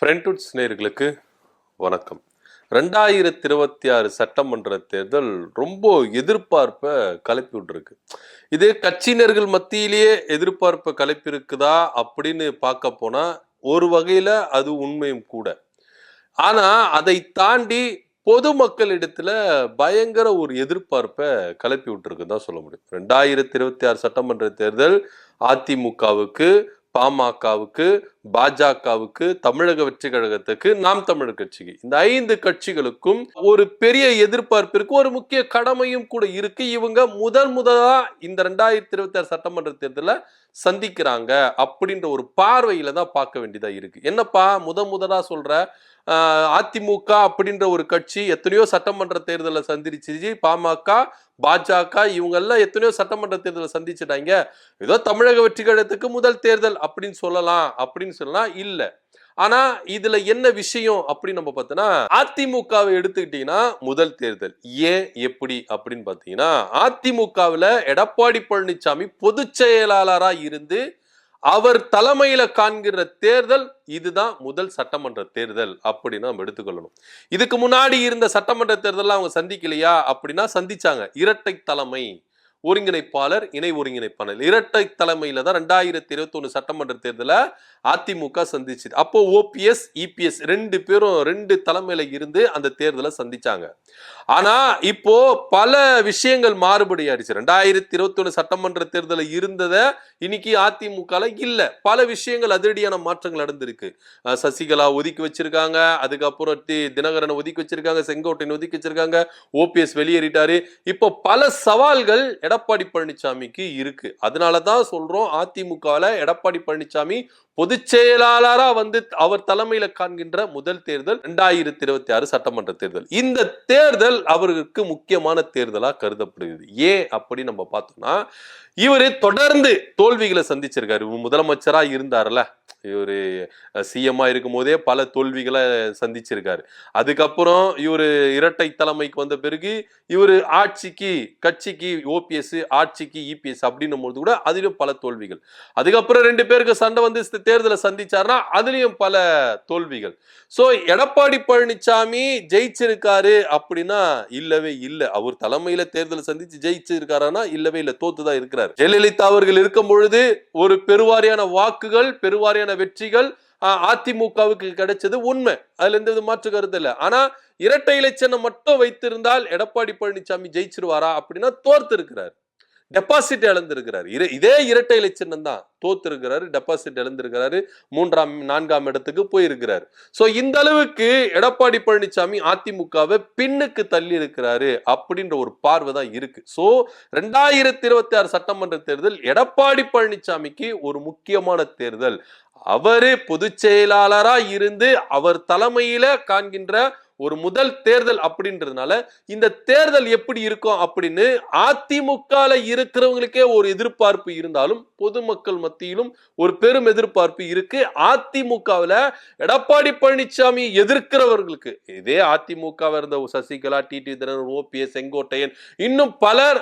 ஃப்ரெண்ட்வுட்ஸ் நேயர்களுக்கு வணக்கம். 2026 சட்டமன்ற தேர்தல் ரொம்ப எதிர்பார்ப்பை கிளப்பி விட்டுருக்கு. இது கட்சியினர்கள் மத்தியிலேயே எதிர்பார்ப்பை கிளப்பி இருக்குதா அப்படின்னு பார்க்க போனா ஒரு வகையில அது உண்மையும் கூட. ஆனா அதை தாண்டி பொதுமக்களிடத்துல பயங்கர ஒரு எதிர்பார்ப்பை கிளப்பி விட்டுருக்குன்னு தான் சொல்ல முடியும். 2026 சட்டமன்ற தேர்தல் அதிமுகவுக்கு, பாமகவுக்கு, பாஜகவுக்கு, தமிழக வெற்றி கழகத்துக்கு, நாம் தமிழர் கட்சிக்கு, இந்த 5 கட்சிகளுக்கும் ஒரு பெரிய எதிர்பார்ப்பு இருக்கு. ஒரு முக்கிய கடமையும் கூட இருக்கு. இவங்க முதலா இந்த 2026 சட்டமன்ற தேர்தலை சந்திக்கிறாங்க அப்படின்ற ஒரு பார்வையில தான் பார்க்க வேண்டியதா இருக்கு. என்னப்பா முதலா சொல்ற? அதிமுக அப்படின்ற ஒரு கட்சி எத்தனையோ சட்டமன்ற தேர்தலை சந்திச்சு, பாமக, பாஜக இவங்க எல்லாம் எத்தனையோ சட்டமன்ற தேர்தலை சந்திச்சுட்டாங்க. ஏதோ தமிழக வெற்றி கழகத்துக்கு முதல் தேர்தல் அப்படின்னு சொல்லலாம் இல்ல. ஆனா இதுல என்ன விஷயம் அப்படின்னு நம்ம பார்த்தோம்னா, அதிமுகவை எடுத்துக்கிட்டீங்கன்னா முதல் தேர்தல் ஏன் எப்படி அப்படின்னு பாத்தீங்கன்னா, அதிமுகவுல எடப்பாடி பழனிசாமி பொதுச் செயலாளரா இருந்து அவர் தலைமையில காண்கிற தேர்தல் இதுதான் முதல் சட்டமன்ற தேர்தல் அப்படின்னு நம்ம எடுத்துக்கொள்ளணும். இதுக்கு முன்னாடி இருந்த சட்டமன்ற தேர்தல் அவங்க சந்திக்கலையா அப்படின்னா சந்திச்சாங்க. இரட்டை தலைமை ஒருங்கிணைப்பாளர், இணை ஒருங்கிணைப்பாளர் இரட்டை தலைமையில தான் 2021 சட்டமன்ற தேர்தலை அதிமுக சந்திச்சு. அப்போ ஓபிஎஸ், இபிஎஸ் 2 பேரும் 2 தலைமையில இருந்து அந்த தேர்தலை சந்திச்சாங்க. ஆனா இப்போ பல விஷயங்கள் மாறுபடி ஆயிடுச்சு. 2021 சட்டமன்ற தேர்தல இருந்தத இன்னைக்கு அதிமுக இல்ல. பல விஷயங்கள் அதிரடியான மாற்றங்கள் நடந்திருக்கு. சசிகலா ஒதுக்கி வச்சிருக்காங்க, அதுக்கப்புறம் தினகரனை ஒதுக்கி வச்சிருக்காங்க, செங்கோட்டையன் ஒதுக்கி வச்சிருக்காங்க, ஓபிஎஸ் வெளியேறிட்டாரு. இப்போ பல சவால்கள் எடப்பாடி பழனிசாமிக்கு இருக்கு. அதனாலதான் சொல்றோம், அதிமுகல எடப்பாடி பழனிசாமி பொதுச் செயலாளரா வந்து அவர் தலைமையில காண்கின்ற முதல் தேர்தல் 2026 சட்டமன்ற தேர்தல். இந்த தேர்தல் அவருக்கு முக்கியமான தேர்தலா கருதப்படுகிறது. ஏன் அப்படி நம்ம பார்த்தோம்னா, இவரு தொடர்ந்து தோல்விகளை சந்திச்சிருக்காரு. முதலமைச்சரா இருந்தார்ல, இவரு சிஎம்மா இருக்கும் போதே பல தோல்விகளை சந்திச்சிருக்காரு. அதுக்கப்புறம் இவரு இரட்டை தலைமைக்கு வந்த பிறகு இவரு கட்சிக்கு ஓபிஎஸ், ஆட்சிக்கு இபிஎஸ் அப்படின்னும் போது கூட அதிலும் பல தோல்விகள். அதுக்கப்புறம் 2 பேருக்கு சண்டை வந்து தேர்தலை சந்திச்சாருன்னா அதுலயும் பல தோல்விகள். சோ எடப்பாடி பழனிசாமி ஜெயிச்சிருக்காரு அப்படின்னா இல்லவே இல்லை. அவர் தலைமையில தேர்தலை சந்திச்சு ஜெயிச்சிருக்காருன்னா இல்லவே இல்லை, தோத்துதான் இருக்கிறார். ஜெயலலிதா அவர்கள் இருக்கும் பொழுது ஒரு பெருவாரியான வாக்குகள், பெருவாரியான வெற்றிகள் அதிமுகவுக்கு கிடைச்சது உண்மை. அதுல எந்த மாற்று கருத்து இல்லை. ஆனா இரட்டை இலை சின்னம் மட்டும் வைத்திருந்தால் எடப்பாடி பழனிசாமி ஜெயிச்சிருவாரா அப்படின்னா தோர்த்து இருக்கிறார், டெபாசிட் இழந்திருக்கிறார். இதே இரட்டை இலை சின்னம் தான் தோத்து இருக்கிறாரு, டெபாசிட் இழந்திருக்கிறாரு, 3ஆம் 4ஆம் இடத்துக்கு போயிருக்கிறாரு. சோ இந்த அளவுக்கு எடப்பாடி பழனிசாமி அதிமுகவை பின்னுக்கு தள்ளி இருக்கிறாரு அப்படின்ற ஒரு பார்வை தான் இருக்கு. சோ 2026 சட்டமன்ற தேர்தல் எடப்பாடி பழனிசாமிக்கு ஒரு முக்கியமான தேர்தல். அவரு பொதுச் செயலாளரா இருந்து அவர் தலைமையில காண்கின்ற ஒரு முதல் தேர்தல் அப்படின்றதுனால இந்த தேர்தல் எப்படி இருக்கும் அப்படின்னு அதிமுக இருக்கிறவங்களுக்கே ஒரு எதிர்பார்ப்பு இருந்தாலும் பொதுமக்கள் மத்தியிலும் ஒரு பெரும் எதிர்பார்ப்பு இருக்கு. அதிமுகவில் எடப்பாடி பழனிசாமி எதிர்க்கிறவர்களுக்கு, இதே அதிமுக இருந்த சசிகலா, டிடி தினகரன், ஓபிஎஸ், செங்கோட்டையன் இன்னும் பலர்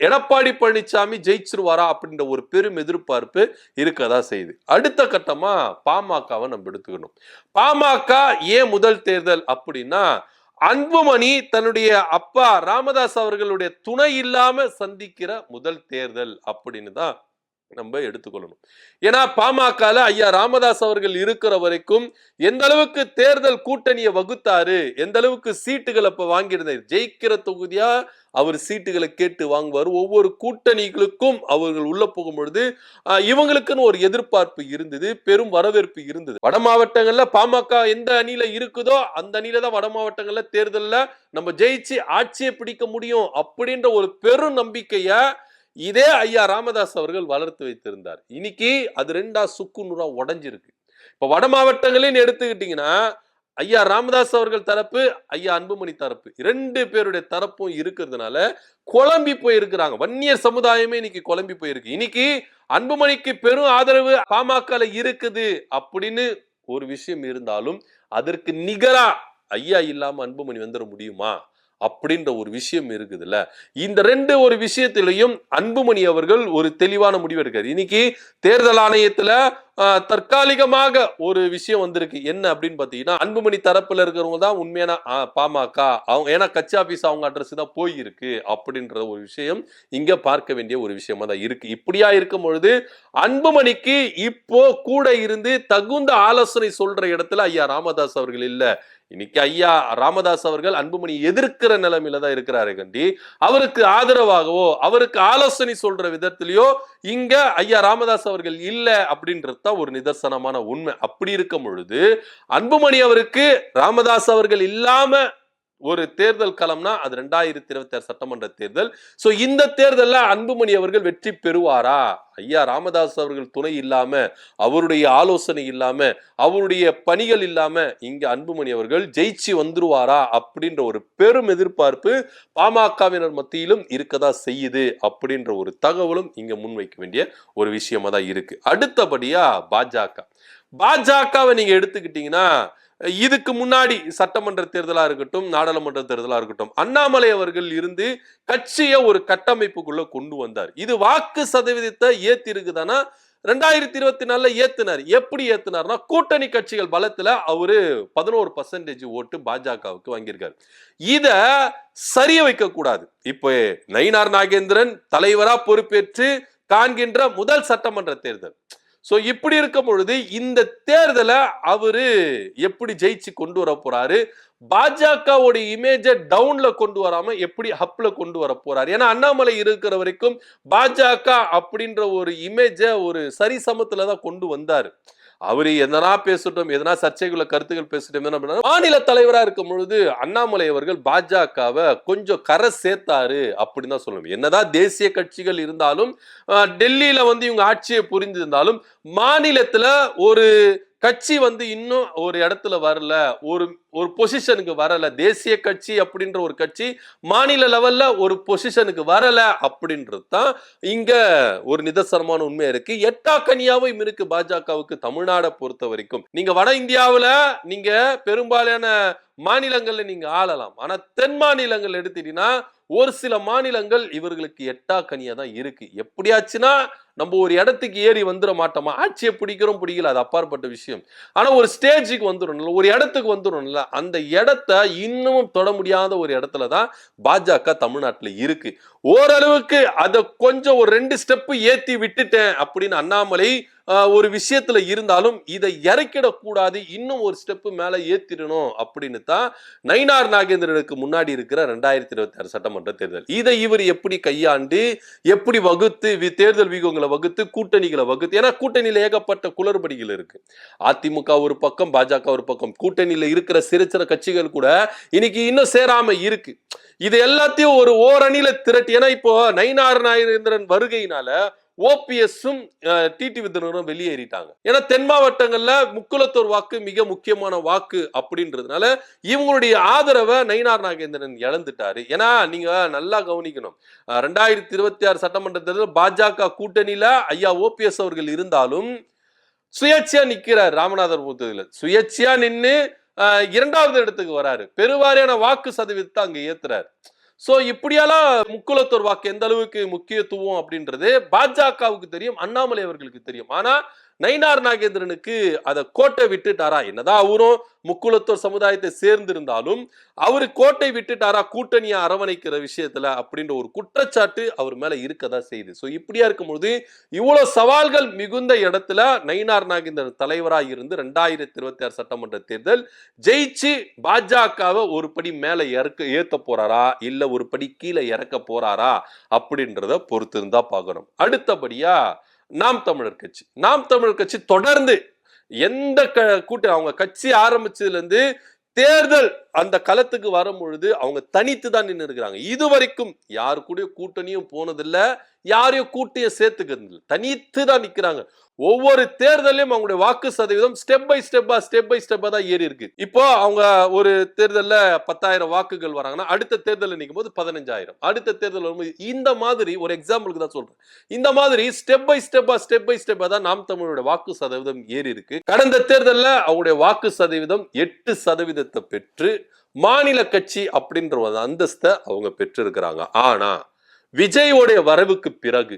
எடப்பாடி பழனிசாமி ஜெயிச்சிருவாரா அப்படின்ற ஒரு பெரும் எதிர்பார்ப்பு இருக்கதா செய்யுது. அடுத்த கட்டமா பாமகவை நம்ம எடுத்துக்கணும். பாமக ஏன் முதல் தேர்தல் அப்படின்னா, அன்புமணி தன்னுடைய அப்பா ராமதாஸ் அவர்களுடைய துணை இல்லாம சந்திக்கிற முதல் தேர்தல் அப்படின்னு தான் நம்ம எடுத்துக்கொள்ளணும். ஏன்னா பாமக ஐயா ராமதாஸ் அவர்கள் இருக்கிற வரைக்கும் எந்த அளவுக்கு தேர்தல் கூட்டணியை வகுத்தாரு, எந்த அளவுக்கு சீட்டுகள் அப்ப வாங்கியிருந்தாரு, ஜெயிக்கிற தொகுதியா அவர் சீட்டுகளை கேட்டு வாங்குவார். ஒவ்வொரு கூட்டணிகளுக்கும் அவர்கள் உள்ள போகும் பொழுது இவங்களுக்குன்னு ஒரு எதிர்பார்ப்பு இருந்தது, பெரும் வரவேற்பு இருந்தது. வட மாவட்டங்கள்ல பாமக எந்த அணியில இருக்குதோ அந்த அணியில தான் வட மாவட்டங்கள்ல தேர்தல்ல நம்ம ஜெயிச்சு ஆட்சியை பிடிக்க முடியும் அப்படின்ற ஒரு பெரும் நம்பிக்கைய இதே ஐயா ராமதாஸ் அவர்கள் வளர்த்து வைத்திருந்தார். இன்னைக்கு அது 2ஆ சுக்குநூறா உடைஞ்சிருக்கு. இப்ப வட மாவட்டங்களின் எடுத்துக்கிட்டீங்கன்னா ஐயா ராமதாஸ் அவர்கள் தரப்பு, ஐயா அன்புமணி தரப்பு 2 பேருடைய தரப்பும் இருக்கிறதுனால குழம்பி போயிருக்கிறாங்க. வன்னியர் சமுதாயமே இன்னைக்கு குழம்பி போயிருக்கு. இன்னைக்கு அன்புமணிக்கு பெரும் ஆதரவு பாமக இருக்குது அப்படின்னு ஒரு விஷயம் இருந்தாலும் அதற்கு நிகரா ஐயா இல்லாம அன்புமணி வந்துட முடியுமா அப்படின்ற ஒரு விஷயம் இருக்குதுல்ல. இந்த 2 ஒரு விஷயத்திலையும் அன்புமணி அவர்கள் ஒரு தெளிவான முடிவு எடுக்காரு. இன்னைக்கு தேர்தல் ஆணையத்துல தற்காலிகமாக ஒரு விஷயம் வந்திருக்கு. என்ன அப்படின்னு பாத்தீங்கன்னா, அன்புமணி தரப்புல இருக்கிறவங்க தான் உண்மையான பாமக. அவங்க ஏன்னா கட்சி ஆபீஸ் அவங்க அட்ரஸ் தான் போயிருக்கு அப்படின்ற ஒரு விஷயம் இங்க பார்க்க வேண்டிய ஒரு விஷயமா தான் இருக்கு. இப்படியா இருக்கும் பொழுது அன்புமணிக்கு இப்போ கூட இருந்து தகுந்த ஆலோசனை சொல்ற இடத்துல ஐயா ராமதாஸ் அவர்கள் இல்ல. இன்னைக்கு ஐயா ராமதாஸ் அவர்கள் அன்புமணி எதிர்க்கிற நிலைமையில தான் இருக்கிறாரு கண்டி. அவருக்கு ஆதரவாகவோ அவருக்கு ஆலோசனை சொல்ற விதத்திலயோ இங்க ஐயா ராமதாஸ் அவர்கள் இல்ல அப்படின்றது தான் ஒரு நிதர்சனமான உண்மை. அப்படி இருக்கும் பொழுது அன்புமணி அவருக்கு ராமதாஸ் அவர்கள் இல்லாம ஒரு தேர்தல் களம்னா அது 2026 சட்டமன்ற தேர்தல். சோ இந்த தேர்தல்ல அன்புமணி அவர்கள் வெற்றி பெறுவாரா? ஐயா ராமதாஸ் அவர்கள் துணை இல்லாம, அவருடைய ஆலோசனை இல்லாம, அவருடைய பணிகள் இல்லாம இங்க அன்புமணி அவர்கள் ஜெயிச்சு வந்துருவாரா அப்படின்ற ஒரு பெரும் எதிர்பார்ப்பு பாமகவினர் மத்தியிலும் இருக்கதா செய்யுது அப்படின்ற ஒரு தகவலும் இங்க முன்வைக்க வேண்டிய ஒரு விஷயமா தான் இருக்கு. அடுத்தபடியா பாஜகவை நீங்க எடுத்துக்கிட்டீங்கன்னா, இதுக்கு முன்னாடி சட்டமன்ற தேர்தலா இருக்கட்டும், நாடாளுமன்ற தேர்தலா இருக்கட்டும், அண்ணாமலை அவர்கள் இருந்து கட்சியை ஒரு கட்டமைப்புக்குள்ள கொண்டு வந்தார். இது வாக்கு சதவீதத்தை ஏத்தி இருக்குதானா? 2024 ஏத்துனார். எப்படி ஏத்துனார்னா, கூட்டணி கட்சிகள் பலத்துல அவரு 11% ஓட்டு பாஜகவுக்கு வாங்கியிருக்காரு. இத சரிய வைக்க கூடாது. இப்ப நயினார் நாகேந்திரன் தலைவரா பொறுப்பேற்று காண்கின்ற முதல் சட்டமன்ற தேர்தல். சோ இப்படி இருக்கும் பொழுது இந்த தேர்தலை அவரு எப்படி ஜெயிச்சு கொண்டு வர போறாரு? பாஜகவோட இமேஜை டவுன்ல கொண்டு வராம எப்படி அப்ல கொண்டு வர போறாரு? ஏன்னா அண்ணாமலை இருக்கிற வரைக்கும் பாஜக அப்படின்ற ஒரு இமேஜை ஒரு சரிசமத்துல தான் கொண்டு வந்தாரு. அவரு எதனா பேசட்டும், எதனா சர்ச்சைக்குள்ள கருத்துக்கள் பேசட்டும், என்ன பண்ணாரு? மாநில தலைவரா இருக்கும் பொழுது அண்ணாமலை அவர்கள் பாஜகவை கொஞ்சம் கரை சேர்த்தாரு அப்படின்னு தான் சொல்லணும். என்னதான் தேசிய கட்சிகள் இருந்தாலும், டெல்லியில இவங்க ஆட்சியை புரிந்திருந்தாலும், மாநிலத்துல ஒரு கட்சி இன்னும் ஒரு இடத்துல வரல, ஒரு ஒரு பொசிஷனுக்கு வரல. தேசிய கட்சி அப்படின்ற ஒரு கட்சி மாநில லெவல்ல ஒரு பொசிஷனுக்கு வரல அப்படின்றது தான் இங்க ஒரு நிதர்சனமான உண்மையா இருக்கு. எட்டாக்கனியாவும் இருக்கு பாஜகவுக்கு தமிழ்நாடை பொறுத்த வரைக்கும். நீங்க வட இந்தியாவுல நீங்க பெரும்பாலான மாநிலங்கள்ல நீங்க ஆளலாம். ஆனா தென் மாநிலங்கள் எடுத்துட்டீங்கன்னா ஒரு சில மாநிலங்கள் இவர்களுக்கு எட்டாக்கனியா தான் இருக்கு. எப்படியாச்சுன்னா நம்ம ஒரு இடத்துக்கு ஏறி வந்துட மாட்டோமா? ஆட்சியை பிடிக்கிறோம் பிடிக்கல, அது அப்பாற்பட்ட விஷயம். ஆனா ஒரு ஸ்டேஜுக்கு வந்துடும், ஒரு இடத்துக்கு வந்துடும்ல, அந்த இடத்த இன்னமும் தொட முடியாத ஒரு இடத்துலதான் பாஜக தமிழ்நாட்டுல இருக்கு. ஓரளவுக்கு அதை கொஞ்சம் ஒரு 2 ஸ்டெப் ஏத்தி விட்டுட்டேன் அப்படின்னு அண்ணாமலை ஒரு விஷயத்துல இருந்தாலும் இதை இறக்கிடக்கூடாது, இன்னும் ஒரு ஸ்டெப் மேல ஏத்திடணும் அப்படின்னு தான் நயினார் நாகேந்திரனுக்கு முன்னாடி இருக்கிற 2026 சட்டமன்ற தேர்தல். இதை இவர் எப்படி கையாண்டு எப்படி வகுத்து தேர்தல் வியூகங்களை வகுத்து கூட்டணிகளை வகுத்து, ஏன்னா கூட்டணியில ஏகப்பட்ட குளறுபடிகள் இருக்கு. அதிமுக ஒரு பக்கம், பாஜக ஒரு பக்கம், கூட்டணியில இருக்கிற சிறு சிறு கட்சிகள் கூட இன்னைக்கு இன்னும் சேராம இருக்கு. இது எல்லாத்தையும் ஒரு ஓரணியில திரட்டி, ஏன்னா இப்போ நயினார் நாகேந்திரன் வருகையினால ஓபிஎஸும் டிடிவி தினகரனும் வெளியேறிட்டாங்க. ஏன்னா தென் மாவட்டங்கள்ல முக்குலத்தோர் வாக்கு மிக முக்கியமான வாக்கு அப்படின்றதுனால இவங்களுடைய ஆதரவை நயினார் நாகேந்திரன் இழந்துட்டாரு. ஏன்னா நீங்க நல்லா கவனிக்கணும், 2026 சட்டமன்ற தேர்தல் பாஜக கூட்டணியில ஐயா ஓபிஎஸ் அவர்கள் இருந்தாலும் சுயேட்சையா நிக்கிறார். ராமநாதபுரத்துல சுயேட்சையா நின்னு 2வது இடத்துக்கு வராரு. பெருவாரியான வாக்கு சதவீதத்தை அங்க ஏத்துறாரு. சோ இப்படியெல்லாம் முக்குலத்தோர் வாக்கு எந்த அளவுக்கு முக்கியத்துவம் அப்படின்றது பாஜகவுக்கு தெரியும், அண்ணாமலை அவர்களுக்கு தெரியும். ஆனா நயினார் நாகேந்திரனுக்கு அதை கோட்டை விட்டுட்டாரா? என்னதான் அவரும் முக்குலத்தோர் சமுதாயத்தை சேர்ந்திருந்தாலும் அவரு கோட்டை விட்டுட்டாரா கூட்டணியை அரவணைக்கிற விஷயத்துல அப்படின்ற ஒரு குற்றச்சாட்டு அவர் மேல இருக்கதா செய்யுது. சோ இப்படியா இருக்கும்போது இவ்வளவு சவால்கள் மிகுந்த இடத்துல நயினார் நாகேந்திரன் தலைவராக இருந்து 2026 சட்டமன்ற தேர்தல் ஜெயிச்சு பாஜகவை ஒரு படி மேல ஏத்த போறாரா இல்ல ஒரு படி கீழே இறக்க போறாரா அப்படின்றத பொறுத்து இருந்தா பார்க்கணும். அடுத்தபடியா நாம் தமிழர் கட்சி தொடர்ந்து எந்த கூட்டம் அவங்க கட்சி ஆரம்பிச்சதுல இருந்து தேர்தல் அந்த களத்துக்கு வரும் பொழுது அவங்க தனித்து தான் நின்று இருக்கிறாங்க. இதுவரைக்கும் யாரு கூட கூட்டணியும் போனதில்லை, யாரையும் கூட்டியும் சேர்த்துக்கிறது, தனித்து தான் நிக்கிறாங்க. ஒவ்வொரு தேர்தலையும் அவங்களுடைய வாக்கு சதவீதம் ஸ்டெப் பை ஸ்டெப்பா தான் ஏறி இருக்கு. இப்போ அவங்க ஒரு தேர்தல்ல 10,000 வாக்குகள் வராங்கன்னா அடுத்த தேர்தல் நிற்கும் போது 15,000, அடுத்த தேர்தல் வரும்போது இந்த மாதிரி ஒரு எக்ஸாம்பிளுக்கு தான் சொல்றேன். இந்த மாதிரி ஸ்டெப் பை ஸ்டெப்பா தான் நாம் தமிழோட வாக்கு சதவீதம் ஏறி இருக்கு. கடந்த தேர்தல்ல அவங்களுடைய வாக்கு சதவீதம் 8% பெற்று மாநில கட்சி அப்படின்ற அந்தஸ்தை அவங்க பெற்று இருக்கிறாங்க. ஆனா விஜயோடைய வரவுக்கு பிறகு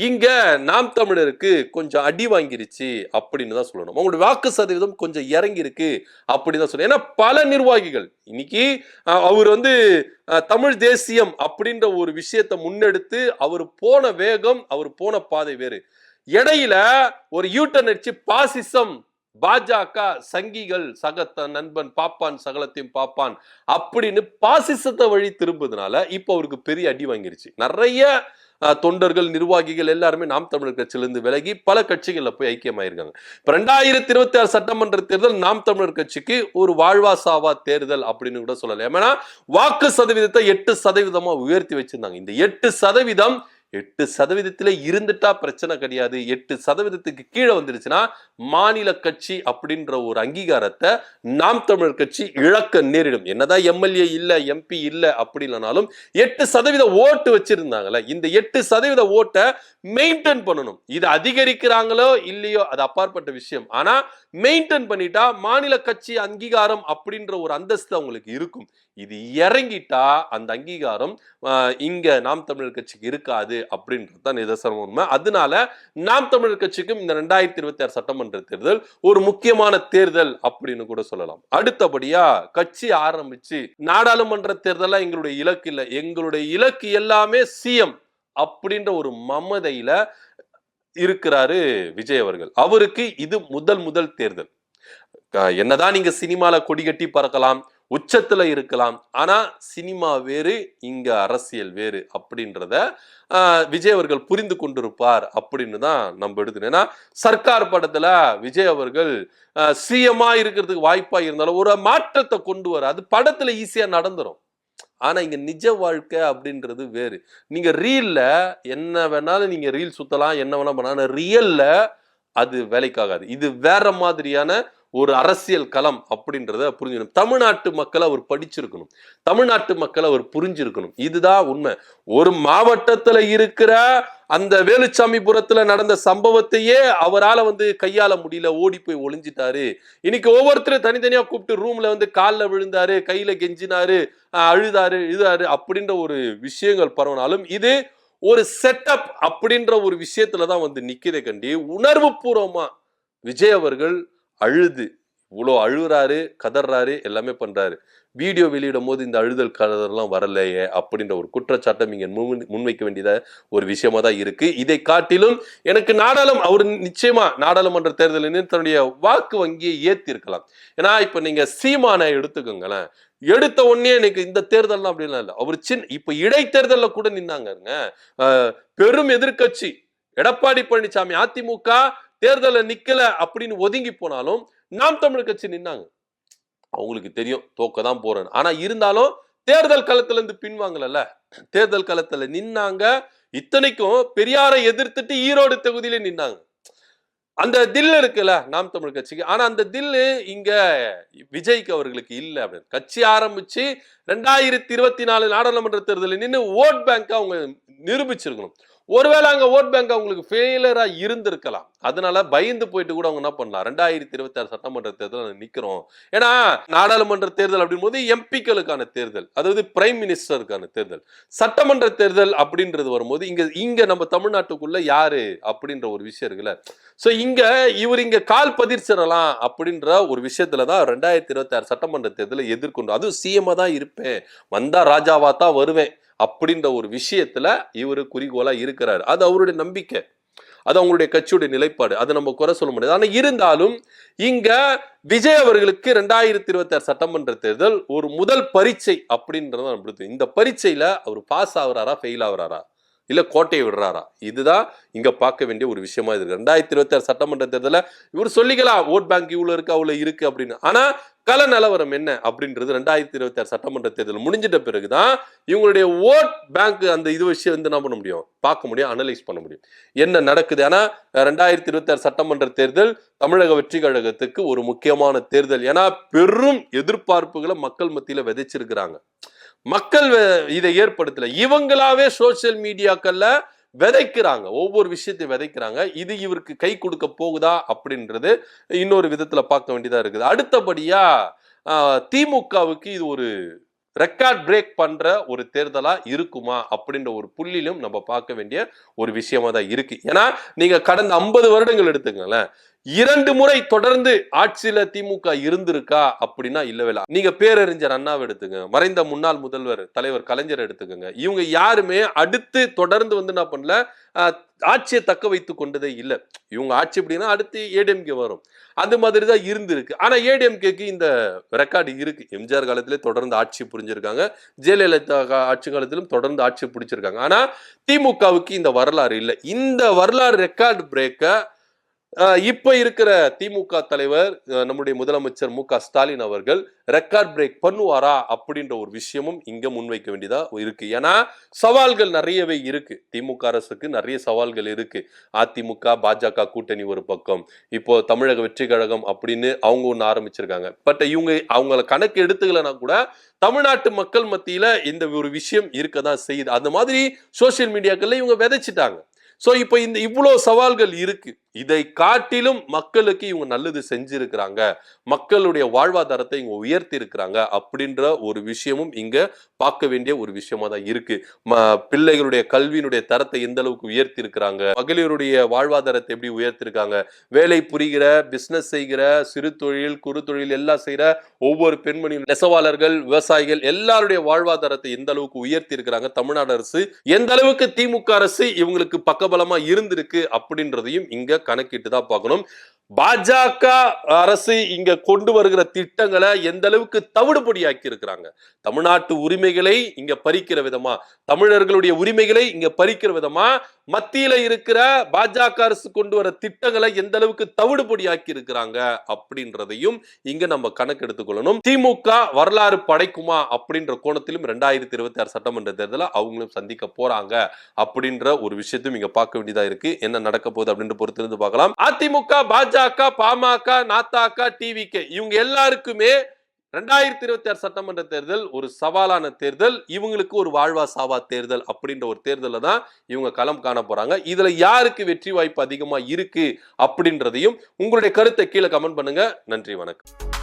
இங்க நாம் தமிழருக்கு கொஞ்சம் அடி வாங்கிருச்சு அப்படின்னு தான் சொல்லணும். அவங்களுடைய வாக்கு சதவீதம் கொஞ்சம் இறங்கி இருக்கு அப்படின்னு தான் சொல்லணும். ஏன்னா பல நிர்வாகிகள் இன்னைக்கு அவர் வந்து தமிழ் தேசியம் அப்படின்ற ஒரு விஷயத்தை முன்னெடுத்து அவர் போன வேகம், அவர் போன பாதை வேறு. இடையில ஒரு யூட்டர்ன் அடிச்சு பாசிசம், பாஜக சங்கிகள் சகத்த நண்பன் பாப்பான் சகலத்தையும் பாப்பான் அப்படின்னு பாசிசத்தை வழி திரும்புறதுனால இப்ப அவருக்கு பெரிய அடி வாங்கிருச்சு. நிறைய தொண்டர்கள் நிர்வாகிகள் எல்லாருமே நாம் தமிழர் கட்சியிலிருந்து விலகி பல கட்சிகள்ல போய் ஐக்கியமாயிருக்காங்க. இப்ப 2026 சட்டமன்ற தேர்தல் நாம் தமிழர் கட்சிக்கு ஒரு வாழ்வா சாவா தேர்தல் அப்படின்னு கூட சொல்லலாம். ஏன்னா வாக்கு சதவீதத்தை 8% உயர்த்தி வச்சிருந்தாங்க. இந்த 8% 8% இருந்துட்டா பிரச்சனை கிடையாது. 8% கீழே வந்துருச்சுன்னா மாநில கட்சி அப்படின்ற ஒரு அங்கீகாரத்தை நாம் தமிழர் கட்சி இழக்க நேரிடும். என்னதான் எம்எல்ஏ இல்ல, எம்பி இல்ல அப்படி இல்லைனாலும் 8% ஓட்டு வச்சிருந்தாங்கல்ல, இந்த 8% ஓட்டை மெயின்டைன் பண்ணணும். இது அதிகரிக்கிறாங்களோ இல்லையோ அது அப்பாற்பட்ட விஷயம். ஆனா மெயின்டைன் பண்ணிட்டா மாநில கட்சி அங்கீகாரம் அப்படின்ற ஒரு அந்தஸ்து அவங்களுக்கு இருக்கும். இது இறங்கிட்டா அந்த அங்கீகாரம் இங்க நாம் தமிழர் கட்சிக்கு இருக்காது அப்படின்றது தான் நிதர்சனம் உண்மை. அதனால நாம் தமிழர் கட்சிக்கும் இந்த 2026 சட்டமன்ற தேர்தல் ஒரு முக்கியமான தேர்தல் அப்படின்னு கூட சொல்லலாம். அடுத்தபடியா கட்சி ஆரம்பிச்சு நாடாளுமன்ற தேர்தல் எங்களுடைய இலக்கு இல்லை, எங்களுடைய இலக்கு எல்லாமே சிஎம் அப்படின்ற ஒரு மமதையில இருக்கிறாரு விஜய் அவர்கள். அவருக்கு இது முதல் தேர்தல். என்னதான் நீங்க சினிமால கொடி கட்டி பறக்கலாம், உச்சத்துல இருக்கலாம், ஆனா சினிமா வேறு, இங்க அரசியல் வேறு அப்படின்றத விஜய் அவர்கள் புரிந்து கொண்டிருப்பார் அப்படின்னு தான் நம்ம எடுத்துக்கணும். ஏன்னா சர்க்கார் படத்துல விஜய் அவர்கள் சிஎம்மா இருக்கிறதுக்கு வாய்ப்பா இருந்தாலும் ஒரு மாற்றத்தை கொண்டு வர அது படத்துல ஈஸியா நடந்துரும். ஆனா இங்க நிஜ வாழ்க்கை அப்படின்றது வேறு. நீங்க ரீல்ல என்ன வேணாலும் நீங்க ரீல் சுத்தலாம், என்ன வேணா பண்ணலாம், ரியல்ல அது வேலைக்காகாது. இது வேற மாதிரியான ஒரு அரசியல் களம் அப்படின்றத புரிஞ்சுக்கணும். தமிழ்நாட்டு மக்களை அவர் படிச்சிருக்கணும், தமிழ்நாட்டு மக்களை அவர் புரிஞ்சிருக்கணும். இதுதான் உண்மை. ஒரு மாவட்டத்துல இருக்கிற அந்த வேலுச்சாமிபுரத்துல நடந்த சம்பவத்தையே அவரால் கையாள முடியல, ஓடி போய் ஒளிஞ்சிட்டாரு. இன்னைக்கு ஒவ்வொருத்தரும் தனித்தனியா கூப்பிட்டு ரூம்ல காலில் விழுந்தாரு, கையில கெஞ்சினாரு, அழுதாரு, இழுதாரு அப்படின்ற ஒரு விஷயங்கள் பரவனாலும் இது ஒரு செட்டப் அப்படின்ற ஒரு விஷயத்துலதான் நிக்கிறதை கண்டி உணர்வு பூர்வமா விஜய் அவர்கள் அழுது இவ்வளோ அழுகுறாரு, கதறாரு, எல்லாமே பண்றாரு. வீடியோ வெளியிடும் போது இந்த அழுதல் கதறெல்லாம் வரலையே அப்படின்ற ஒரு குற்றச்சாட்டம் இங்க முன்வைக்க வேண்டியத ஒரு விஷயமா தான் இருக்கு. இதை காட்டிலும் எனக்கு அவர் நிச்சயமா நாடாளுமன்ற தேர்தலில் தன்னுடைய வாக்கு வங்கியை ஏத்தி இருக்கலாம். ஏன்னா இப்ப நீங்க சீமானை எடுத்துக்கோங்களேன், எடுத்த உடனே எனக்கு இந்த தேர்தல் அப்படின்லாம் இல்லை. அவர் இப்ப இடைத்தேர்தலில் கூட நின்னாங்க. பெரும் எதிர்கட்சி எடப்பாடி பழனிசாமி அதிமுக தேர்தல நிக்கல அப்படின்னு ஒதுங்கி போனாலும் நாம் தமிழர் கட்சி நின்னாங்க. அவங்களுக்கு தெரியும் தோக்கதான் போறேன்னு. ஆனா இருந்தாலும் தேர்தல் களத்துல இருந்து பின்வாங்கல, தேர்தல் களத்துல நின்னாங்க. இத்தனைக்கும் பெரியாரை எதிர்த்துட்டு ஈரோடு தொகுதியில நின்னாங்க. அந்த தில் இருக்குல்ல நாம் தமிழர் கட்சிக்கு. ஆனா அந்த தில்லு இங்க விஜய்க்கு அவர்களுக்கு இல்லை. அப்படின்னு கட்சி ஆரம்பிச்சு 2024 நாடாளுமன்ற தேர்தலில் நின்று ஓட் பேங்க் அவங்க நிரூபிச்சிருக்கணும். ஒருவேளை அங்க ஓட் பேங்க் அவங்களுக்கு ஃபெயிலரா இருந்திருக்கலாம். அதனால பயந்து போயிட்டு கூட அவங்க என்ன பண்ணலாம், 2026 சட்டமன்ற தேர்தல் நிக்கிறோம். ஏன்னா நாடாளுமன்ற தேர்தல் அப்படின் போது எம்பிக்களுக்கான தேர்தல், அதாவது பிரைம் மினிஸ்டருக்கான தேர்தல். சட்டமன்ற தேர்தல் அப்படின்றது வரும்போது இங்க நம்ம தமிழ்நாட்டுக்குள்ள யாரு அப்படின்ற ஒரு விஷயம் இருக்குல்ல. சோ இவர் இங்க கால் பதிர்ச்சிடலாம் அப்படின்ற ஒரு விஷயத்துலதான் 2026 சட்டமன்ற தேர்தலை எதிர்கொண்டு, அதுவும் சிஎம் தான் இருப்பேன், வந்தா ராஜாவா தான் வருவேன் அப்படின்ற ஒரு விஷயத்துல இவரு குறிக்கோளா இருக்கிறாரு. அது அவருடைய நம்பிக்கை, அது அவங்களுடைய கட்சியுடைய நிலைப்பாடு. அதை நம்ம குறை சொல்ல முடியாது. ஆனா இருந்தாலும் இங்க விஜய் அவர்களுக்கு 2026 சட்டமன்ற தேர்தல் ஒரு முதல் பரீட்சை அப்படின்றத. இந்த பரீட்சையில அவர் பாஸ் ஆகுறாரா, ஃபெயில் ஆகுறாரா, இல்ல கோட்டையை விடுறாரா, இதுதான் இங்க பார்க்க வேண்டிய ஒரு விஷயமா இருக்கு. 2026 சட்டமன்ற தேர்தல இவர் சொல்லிக்கலாம் ஓட் பேங்க் இவ்வளவு இருக்கு அவ்வளவு இருக்கு அப்படின்னு. ஆனா கள நிலவரம் என்ன அப்படின்றது 2026 சட்டமன்ற தேர்தல் முடிஞ்சிட்ட பிறகுதான் இவங்களுடைய ஓட் பேங்க் அந்த இது விஷயம் என்ன பண்ண முடியும், பார்க்க முடியும், அனலைஸ் பண்ண முடியும் என்ன நடக்குது. ஆனா 2026 சட்டமன்ற தேர்தல் தமிழக வெற்றி கழகத்துக்கு ஒரு முக்கியமான தேர்தல். ஏன்னா பெரும் எதிர்பார்ப்புகளை மக்கள் மத்தியில விதைச்சிருக்கிறாங்க. மக்கள் இதை ஏற்படுத்தல, இவங்களாவே சோசியல் மீடியாக்கள்ல விதைக்கிறாங்க, ஒவ்வொரு விஷயத்தையும் விதைக்கிறாங்க. இது இவருக்கு கை கொடுக்க போகுதா அப்படின்றது இன்னொரு விதத்துல பார்க்க வேண்டியதா இருக்குது. அடுத்தபடியா திமுகவுக்கு இது ஒரு ரெக்கார்ட் பிரேக் பண்ற ஒரு தேர்தலா இருக்குமா அப்படின்ற ஒரு புள்ளிலும் நம்ம பார்க்க வேண்டிய ஒரு விஷயமா தான் இருக்கு. ஏன்னா நீங்க கடந்த 50 வருடங்கள் எடுத்துங்களேன், 2 முறை தொடர்ந்து ஆட்சியில திமுக இருந்திருக்கா அப்படின்னா இல்லவே இல்லை. நீங்க பேரறிஞர் அண்ணாவை எடுத்துங்க, மறைந்த முன்னாள் முதல்வர் தலைவர் கலைஞர் எடுத்துக்கோங்க. இவங்க யாருமே அடுத்து தொடர்ந்து வந்து என்ன பண்ணல, ஆட்சியை தக்க வைத்துக் கொண்டதே இல்லை. இவங்க ஆட்சி அப்படின்னா அடுத்து ஏடிஎம்கே வரும், அந்த மாதிரி தான் இருந்திருக்கு. ஆனா ஏடிஎம்கேக்கு இந்த ரெக்கார்டு இருக்கு. எம்ஜிஆர் காலத்திலே தொடர்ந்து ஆட்சி புரிஞ்சிருக்காங்க, ஜெயலலிதா ஆட்சி காலத்திலும் தொடர்ந்து ஆட்சி பிடிச்சிருக்காங்க. ஆனா திமுகவுக்கு இந்த வரலாறு இல்லை. இந்த வரலாறு ரெக்கார்டு பிரேக்க இப்ப இருக்கிற திமுக தலைவர் நம்முடைய முதலமைச்சர் மு க ஸ்டாலின் அவர்கள் ரெக்கார்ட் பிரேக் பண்ணுவாரா அப்படின்ற ஒரு விஷயமும் இங்க முன்வைக்க வேண்டியதா இருக்கு. ஏன்னா சவால்கள் நிறையவே இருக்கு. திமுக அரசுக்கு நிறைய சவால்கள் இருக்கு. அதிமுக பாஜக கூட்டணி ஒரு பக்கம், இப்போ தமிழக வெற்றி கழகம் அப்படின்னு அவங்க ஒண்ணு ஆரம்பிச்சிருக்காங்க. பட் இவங்க அவங்கள கணக்கு எடுத்துக்கலன்னா கூட தமிழ்நாட்டு மக்கள் மத்தியில இந்த ஒரு விஷயம் இருக்கதான் செய்யுது. அந்த மாதிரி சோசியல் மீடியாக்கள்ல இவங்க விதைச்சிட்டாங்க. சோ இப்போ இந்த இவ்வளவு சவால்கள் இருக்கு. இதை காட்டிலும் மக்களுக்கு இவங்க நல்லது செஞ்சிருக்கிறாங்க, மக்களுடைய வாழ்வாதாரத்தை இவங்க உயர்த்தி இருக்கிறாங்க அப்படின்ற ஒரு விஷயமும் இங்க பார்க்க வேண்டிய ஒரு விஷயமா தான் இருக்கு. பிள்ளைகளுடைய கல்வியினுடைய தரத்தை எந்த அளவுக்கு உயர்த்தி இருக்கிறாங்க, மகளிருடைய வாழ்வாதாரத்தை எப்படி உயர்த்தி இருக்காங்க, வேலை புரிகிற பிசினஸ் செய்கிற சிறு தொழில் குறு தொழில் எல்லாம் செய்யற ஒவ்வொரு பெண்மணியும், நெசவாளர்கள், விவசாயிகள் எல்லாருடைய வாழ்வாதாரத்தை எந்த அளவுக்கு உயர்த்தி இருக்கிறாங்க, தமிழ்நாடு அரசு எந்த அளவுக்கு திமுக அரசு இவங்களுக்கு பக்கபலமா இருந்திருக்கு அப்படின்றதையும் இங்க கணக்கிட்டு தான் பார்க்கணும். பாஜக அரசு இங்க கொண்டு வருகிற திட்டங்களை எந்த அளவுக்கு தவிடுபடி ஆக்கி இருக்கிறாங்க, தமிழ்நாட்டு உரிமைகளை இங்க பறிக்கிற விதமா, தமிழர்களுடைய உரிமைகளை இங்க பறிக்கிற விதமா மத்தியில இருக்கிற பாஜக அரசு கொண்டு வர திட்டங்களை எந்த அளவுக்கு தவிடுபடி ஆக்கி இருக்கிறாங்க அப்படின்றதையும் இங்க நம்ம கணக்கு எடுத்துக்கொள்ளணும். திமுக வரலாறு படைக்குமா அப்படின்ற கோணத்திலும் 2026 சட்டமன்ற தேர்தலை அவங்களும் சந்திக்க போறாங்க அப்படின்ற ஒரு விஷயத்தையும் இங்க பார்க்க வேண்டியதா இருக்கு. என்ன நடக்க போகுது அப்படின்ற பொறுத்திருந்து பார்க்கலாம். அதிமுக, பாஜக, பாமக, நாத்தாக்கா, டிவிகே இவங்க எல்லாருக்குமே 2026 சட்டமன்ற தேர்தல் ஒரு சவாலான தேர்தல். இவங்களுக்கு ஒரு வாழ்வா சாவா தேர்தல் அப்படின்ற ஒரு தேர்தல தான் இவங்க களம் காண போறாங்க. இதுல யாருக்கு வெற்றி வாய்ப்பு அதிகமா இருக்கு அப்படின்றதையும் உங்களுடைய கருத்தை கீழே கமெண்ட் பண்ணுங்க. நன்றி, வணக்கம்.